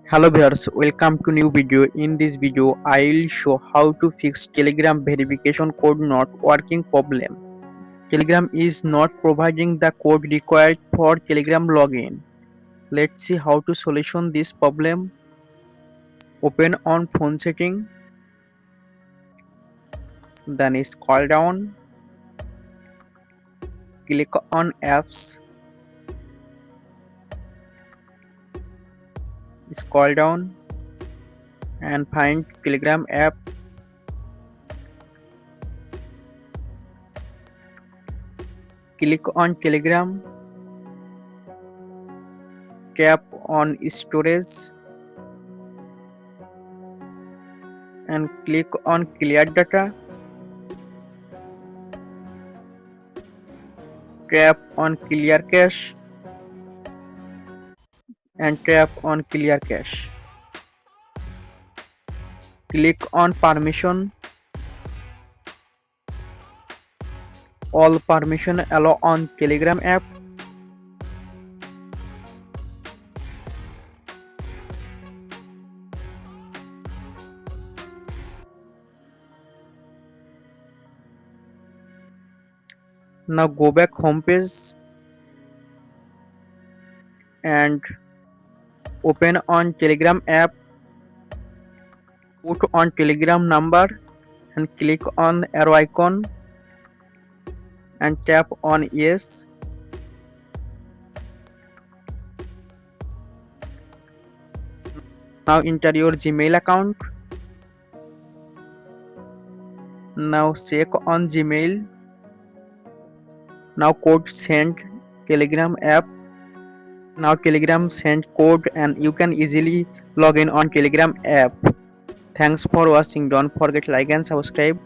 Hello viewers, welcome to new video. In this video, I will show how to fix Telegram verification code not working problem. Telegram is not providing the code required for Telegram login. Let's see how to solution this problem. Open on phone setting, then scroll down, click on apps, scroll down and find Telegram app. Click on Telegram, tap on storage and click on clear data. Tap on clear cache and tap on clear cache. Click on permission. All permission allow on Telegram app. Now go back home page and open on Telegram app. Put on Telegram number and click on arrow icon and tap on yes. Now enter your Gmail account. Now check on Gmail. Now code send Telegram app. Now Telegram send code and you can easily log in on Telegram app. Thanks for watching. Don't forget like and subscribe.